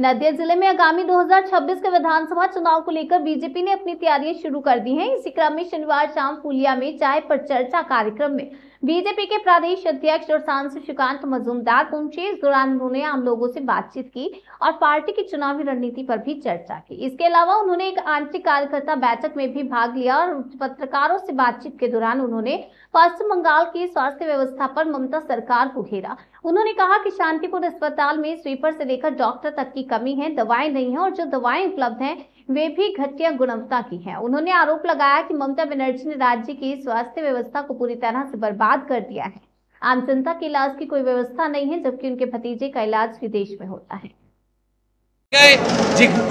नदिया जिले में आगामी 2026 के विधानसभा चुनाव को लेकर बीजेपी ने अपनी तैयारियां शुरू कर दी हैं। इसी क्रम में शनिवार शाम फूलिया में चाय पर चर्चा कार्यक्रम में बीजेपी के प्रदेश अध्यक्ष और सांसद श्रीकांत मजूमदार पहुंचे। इस दौरान उन्होंने आम लोगों से बातचीत की और पार्टी की चुनावी रणनीति पर भी चर्चा की। इसके अलावा उन्होंने एक आंतरिक कार्यकर्ता बैठक में भी भाग लिया और पत्रकारों से बातचीत के दौरान उन्होंने पश्चिम बंगाल की स्वास्थ्य व्यवस्था पर ममता सरकार को घेरा। उन्होंने कहा कि शांतिपुर अस्पताल में स्वीपर से लेकर डॉक्टर तक की कमी है, दवाएं नहीं है और जो दवाएं उपलब्ध हैं वे भी घटिया गुणवत्ता की हैं। उन्होंने आरोप लगाया कि ममता बनर्जी ने राज्य की स्वास्थ्य व्यवस्था को पूरी तरह से बर्बाद कर दिया है। आम जनता के इलाज की कोई व्यवस्था नहीं है, जबकि उनके भतीजे का इलाज विदेश में होता है।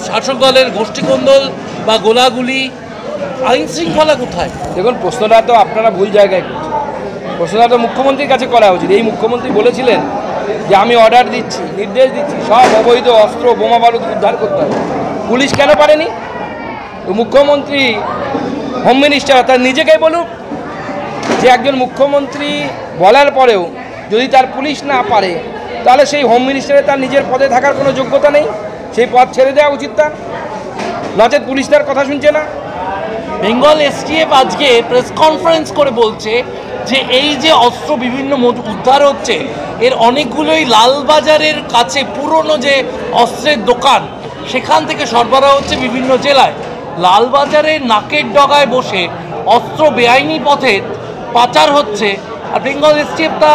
शासक दलेर गोष्ठीकोंदल बा गोलागुली आईन श्रृंखला कोथाय? देखুন প্রশ্নটা তো আপনারা ভুল জায়গায় করছেন। প্রশ্নটা তো মুখ্যমন্ত্রীর কাছে করা উচিত। এই মুখ্যমন্ত্রী বলেছিলেন যে আমি অর্ডার দিচ্ছি, নির্দেশ দিচ্ছি সব অবৈধ অস্ত্র বোমা বারুদ উদ্ধার করতে হবে। পুলিশ কেন পারেনি? তো মুখ্যমন্ত্রী হোম মিনিস্টার তার নিজেকেই বলুক যে একজন মুখ্যমন্ত্রী বলার পরেও যদি তার পুলিশ না পারে তাহলে সেই হোম মিনিস্টারে তার নিজের পদে থাকার কোনো যোগ্যতা নেই, সেই পদ ছেড়ে দেওয়া উচিত তার, নচেত পুলিশ তার কথা শুনছে না। বেঙ্গল এসটিএফ আজকে প্রেস কনফারেন্স করে বলছে যে এই যে অস্ত্র বিভিন্ন উদ্ধার হচ্ছে এর অনেকগুলোই লালবাজারের কাছে পুরনো যে অস্ত্রের দোকান সেখান থেকে সরবরাহ হচ্ছে বিভিন্ন জেলায়। লালবাজারে নাকের ডগায় বসে অস্ত্র বেআইনি পথে পাচার হচ্ছে আর বেঙ্গল এসটিএফ তা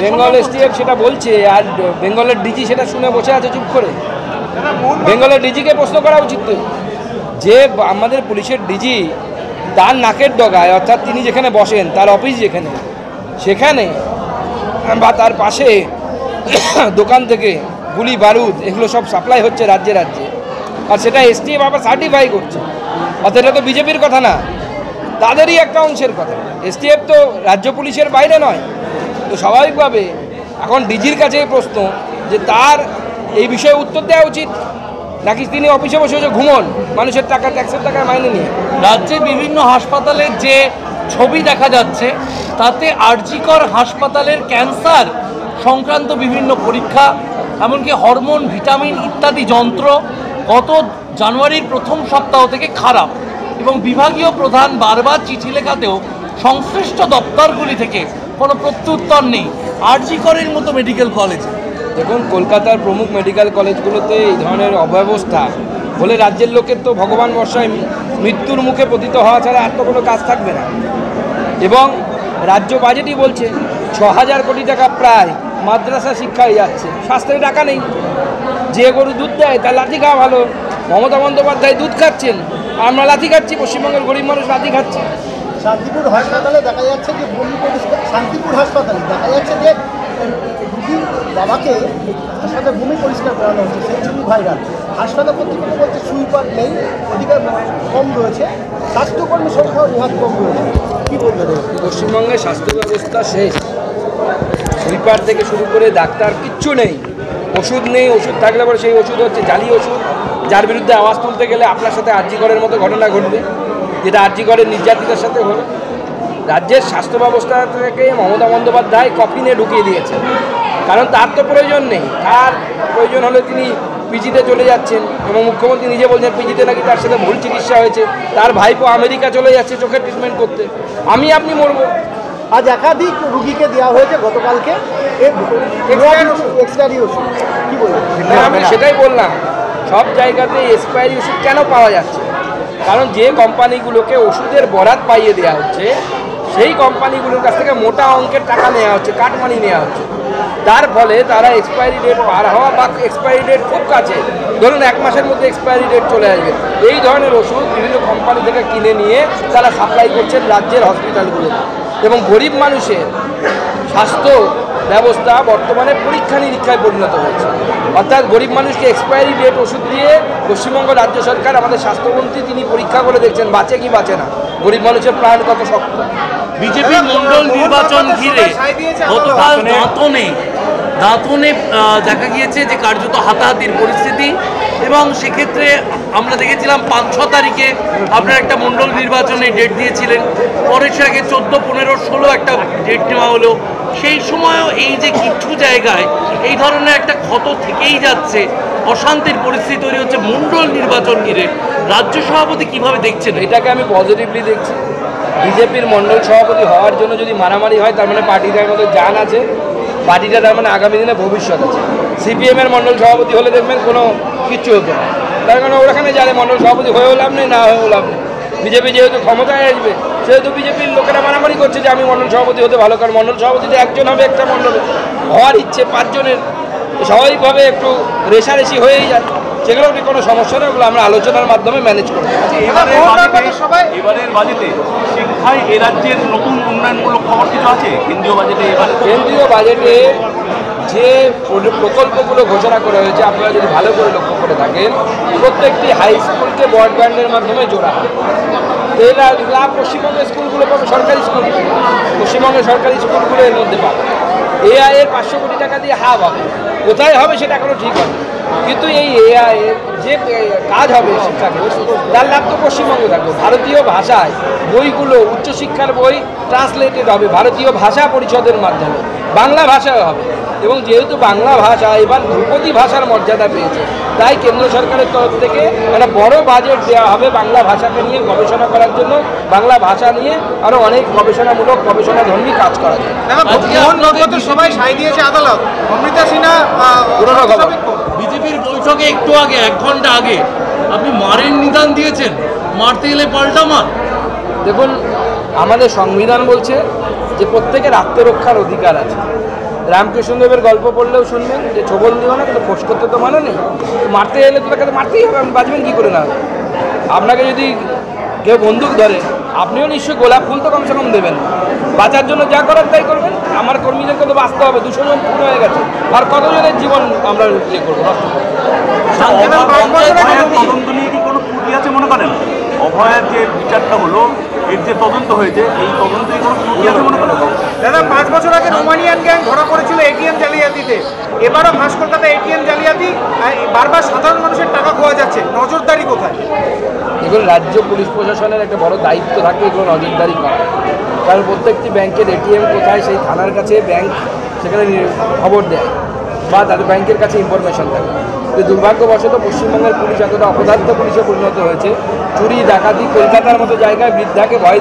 বেঙ্গল এসটিএফ সেটা বলছে আর বেঙ্গলের ডিজি সেটা শুনে বসে আছে চুপ করে। বেঙ্গলের ডিজিকে প্রশ্ন করা উচিত যে আমাদের পুলিশের ডিজি তার নাকের ডগায় অর্থাৎ তিনি যেখানে বসেন তার অফিস যেখানে সেখানে বা তার পাশে দোকান থেকে গুলি বারুদ এগুলো সব সাপ্লাই হচ্ছে রাজ্যে রাজ্যে, আর সেটা এসটিএফ আবার সার্টিফাই করছে। অর্থাৎ এটা তো বিজেপির কথা না, তাদেরই একটা অংশের কথা। এসটিএফ তো রাজ্য পুলিশের বাইরে নয়। তো স্বাভাবিকভাবে এখন ডিজির কাছে প্রশ্ন যে তার এই বিষয়ে উত্তর দেওয়া উচিত, নাকি তিনি অফিসে বসে বসে ঘুমন মানুষের টাকা ট্যাক্সের টাকা মাইনে নিয়ে। রাজ্যের বিভিন্ন হাসপাতালের যে ছবি দেখা যাচ্ছে তাতে আরজিকর হাসপাতালের ক্যান্সার সংক্রান্ত বিভিন্ন পরীক্ষা এমনকি হরমোন ভিটামিন ইত্যাদি যন্ত্র গত জানুয়ারির প্রথম সপ্তাহ থেকে খারাপ এবং বিভাগীয় প্রধান বারবার চিঠি লেখাতেও সংশ্লিষ্ট দপ্তরগুলি থেকে কোনো প্রত্যুত্তর নেই। আরজিকরের মতো মেডিকেল কলেজে দেখুন কলকাতার প্রমুখ মেডিকেল কলেজগুলোতে এই ধরনের অব্যবস্থা হলে রাজ্যের লোকের তো ভগবান বর্ষায় মৃত্যুর মুখে পতিত হওয়া ছাড়া আর তো কোনো কাজ থাকবে না। এবং রাজ্য বাজেটই বলছে ৬,০০০ কোটি টাকা প্রায় মাদ্রাসা শিক্ষায় যাচ্ছে, স্বাস্থ্যের টাকা নেই। যে গরু দুধ দেয় তার লাথি খাওয়া ভালো। মমতা বন্দ্যোপাধ্যায় দুধ খাচ্ছেন, আমরা লাথি খাচ্ছি, পশ্চিমবঙ্গের গরিব মানুষ লাথি খাচ্ছে। শান্তিপুর হাসপাতালে দেখা যাচ্ছে যে শান্তিপুর হাসপাতালে দেখা যাচ্ছে যে রুগীর বাবাকে হাসপাতালে ভূমি পরিষ্কার করানো হচ্ছে, সেই ছবি ভাইরাল। হাসপাতাল কর্তৃপক্ষ বলছে সুইপার নেই, অধিকার কম রয়েছে, স্বাস্থ্যকর্মী সংখ্যাও নেহাত কম রয়েছে। কী বলবেন? পশ্চিমবঙ্গে স্বাস্থ্য ব্যবস্থা শেষ। সুইপার থেকে শুরু করে ডাক্তার কিচ্ছু নেই, ওষুধ নেই। ওষুধ থাকলে পরে সেই ওষুধ হচ্ছে জালি ওষুধ, যার বিরুদ্ধে আওয়াজ তুলতে গেলে আপনার সাথে আরজিকরের মতো ঘটনা ঘটবে, যেটা আরজিকরের নির্যাতিতার সাথে হলো। রাজ্যের স্বাস্থ্য ব্যবস্থা থেকে মমতা বন্দ্যোপাধ্যায় কফিনে ঢুকিয়ে দিয়েছে, কারণ তার তো প্রয়োজন নেই। তার প্রয়োজন হলে তিনি পিজিতে চলে যাচ্ছেন এবং মুখ্যমন্ত্রী নিজে বলছেন পিজিতে নাকি তার সাথে ভুল চিকিৎসা হয়েছে, তার ভাইপো আমেরিকা চলে যাচ্ছে চোখের ট্রিটমেন্ট করতে। আপনি মরবো। আজ একাধিক রুগীকে দেওয়া হয়েছে গতকালকে এক্সপায়ারি ওষুধ, কী বলবেন? আমি সেটাই বললাম, সব জায়গাতে এক্সপায়ারি ওষুধ কেন পাওয়া যাচ্ছে? কারণ যে কোম্পানিগুলোকে ওষুধের বরাত পাইয়ে দেওয়া হচ্ছে সেই কোম্পানিগুলোর কাছ থেকে মোটা অঙ্কের টাকা নেওয়া হচ্ছে, কাটমানি নেওয়া হচ্ছে। তার ফলে তারা এক্সপায়ারি ডেট পার হওয়া বা এক্সপায়ারি ডেট খুব কাছে, ধরুন 1 মাসের মধ্যে এক্সপায়ারি ডেট চলে আসবে, এই ধরনের ওষুধ বিভিন্ন কোম্পানি থেকে কিনে নিয়ে তারা সাপ্লাই করছেন রাজ্যের হসপিটালগুলোতে। এবং গরিব মানুষের স্বাস্থ্য ব্যবস্থা বর্তমানে পরীক্ষা নিরীক্ষায় পরিণত হয়েছে। অর্থাৎ গরিব মানুষকে এক্সপায়ারি ডেট ওষুধ দিয়ে পশ্চিমবঙ্গ রাজ্য সরকার, আমাদের স্বাস্থ্যমন্ত্রী তিনি পরীক্ষা করে দেখছেন বাঁচে কি বাঁচে না, গরিব মানুষের প্রাণ কত শক্ত। বিজেপি মন্ডল নির্বাচন ঘিরে গতকাল দাঁতনে দেখা গিয়েছে যে কার্যত হাতাহাতির পরিস্থিতি এবং সেক্ষেত্রে আমরা দেখেছিলাম 5-6 তারিখে আপনার একটা মন্ডল নির্বাচনে ডেট দিয়েছিলেন, পরে সেটাকে 14, 15, 16 একটা ডেট নেওয়া হলো। সেই সময়ও এই যে কিছু জায়গায় এই ধরনের একটা ক্ষত থেকেই যাচ্ছে, অশান্তির পরিস্থিতি তৈরি হচ্ছে মণ্ডল নির্বাচন ঘিরে, রাজ্য সভাপতি কিভাবে দেখছেন? এটাকে আমি পজিটিভলি দেখছি। বিজেপির মণ্ডল সভাপতি হওয়ার জন্য যদি মারামারি হয়, তার মানে পার্টিটার মধ্যে জান আছে, পার্টিটা তার মানে আগামী দিনে ভবিষ্যৎ আছে। সিপিএমের মণ্ডল সভাপতি হলে দেখবেন কোনো কিচ্ছু হতো না, তার কারণ ওখানে যারে মণ্ডল সভাপতি হয়েও লাভ নেই, না হয়েও লাভ নেই। বিজেপি যেহেতু ক্ষমতায় আসবে, সেহেতু বিজেপির লোকেরা মারামারি করছে যে আমি মণ্ডল সভাপতি হতে ভালো, কারণ মণ্ডল সভাপতিতে একজন হবে একটা মণ্ডলে, হওয়ার ইচ্ছে 5 জনের, স্বাভাবিকভাবে একটু রেশারেশি হয়েই যায়। সেগুলো কোনো সমস্যা নেই, ওগুলো আমরা আলোচনার মাধ্যমে ম্যানেজ করবো। এবারের বাজেটে শিক্ষায় এ রাজ্যের নতুন উন্নয়নমূলক খবর কিছু আছে কেন্দ্রীয় বাজেটে? এবার কেন্দ্রীয় বাজেটে যে প্রকল্পগুলো ঘোষণা করা হয়েছে, আপনারা যদি ভালো করে লক্ষ্য করে থাকেন, প্রত্যেকটি হাই স্কুলকে ব্রডব্যান্ডের মাধ্যমে জোড়া হবে। এরা লাভ পশ্চিমবঙ্গের স্কুলগুলো পাবে, সরকারি স্কুল, পশ্চিমবঙ্গের সরকারি স্কুলগুলো এর মধ্যে পাবে। এআই এর 500 কোটি টাকা দিয়ে হাব হবে, কোথায় হবে সেটা এখনো ঠিক হবে, কিন্তু এই এআই এর যে কাজ হবে শিক্ষাকে, তার লাভ তো পশ্চিমবঙ্গে থাকবে। ভারতীয় ভাষায় বইগুলো, উচ্চশিক্ষার বই ট্রান্সলেটেড হবে ভারতীয় ভাষা পরিষদের মাধ্যমে, বাংলা ভাষায় হবে। এবং যেহেতু বাংলা ভাষা এবার ধ্রুপদী ভাষার মর্যাদা পেয়েছে, তাই কেন্দ্র সরকারের তরফ থেকে একটা বড় বাজেট দেওয়া হবে বাংলা ভাষাকে নিয়ে গবেষণা করার জন্য, বাংলা ভাষা নিয়ে আরও অনেক গবেষণামূলক, গবেষণাধর্মী কাজ করা যায়। সবাই সাই দিয়েছে আদালত, অমৃতা সিনহা বিজেপির বৈঠকে একটু আগে 1 ঘন্টা আগে আপনি মারের নিদান দিয়েছেন, মারতে এলে পাল্টা মার। দেখুন, আমাদের সংবিধান বলছে যে প্রত্যেকের আত্মরক্ষার অধিকার আছে। রামকৃষ্ণদেবের গল্প পড়লেও শুনবেন যে ছোবল দিও না, কিন্তু ফোঁস করতে তো মানে নেই, মারতে এলে তো তাকে মারতেই হবে, আপনি বাঁচবেন কী করে না? আপনাকে যদি কেউ বন্দুক ধরে, আপনিও নিশ্চয়ই গোলাপ ফুল তো কমসে কম দেবেন, বাঁচার জন্য যা করার তাই করবেন। আমার কর্মীদেরকে তো বাঁচতে হবে, 200 জন খুন হয়ে গেছে, আর কতজনের জীবন আমরা ইয়ে করবো, নষ্ট করবো। তদন্ত নিয়ে কি কোনো ত্রুটি আছে মনে করেন? অভয়ের যে বিচারটা হলো, এর যে তদন্ত হয়েছে, এই তদন্তে কোনো ত্রুটি আছে মনে করেন? দাদা, 5 বছর আগে রোমানিয়ান গ্যাং ধরা পড়েছিল এটিএম জালিয়াতিতে, এবারও ফাঁস কলকাতা এটিএম জালিয়াতি, বারবার সাধারণ মানুষের টাকা খোয়া যাচ্ছে, নজরদারি কোথায়? এগুলো রাজ্য পুলিশ প্রশাসনের একটা বড় দায়িত্ব থাকে এগুলো নজরদারি করা, কারণ প্রত্যেকটি ব্যাংকের এটিএম কোথায় সেই থানার কাছে ব্যাংক সেখানে খবর দেয় বা তাদের ব্যাংকের কাছে ইনফরমেশন থাকে। কিন্তু দুর্ভাগ্যবশত পশ্চিমবঙ্গের পুলিশ এতটা অপদার্থ পুলিশে পরিণত হয়েছে, চুরি ডাকাতি কলকাতার মতো জায়গায় বৃদ্ধাকে ভয়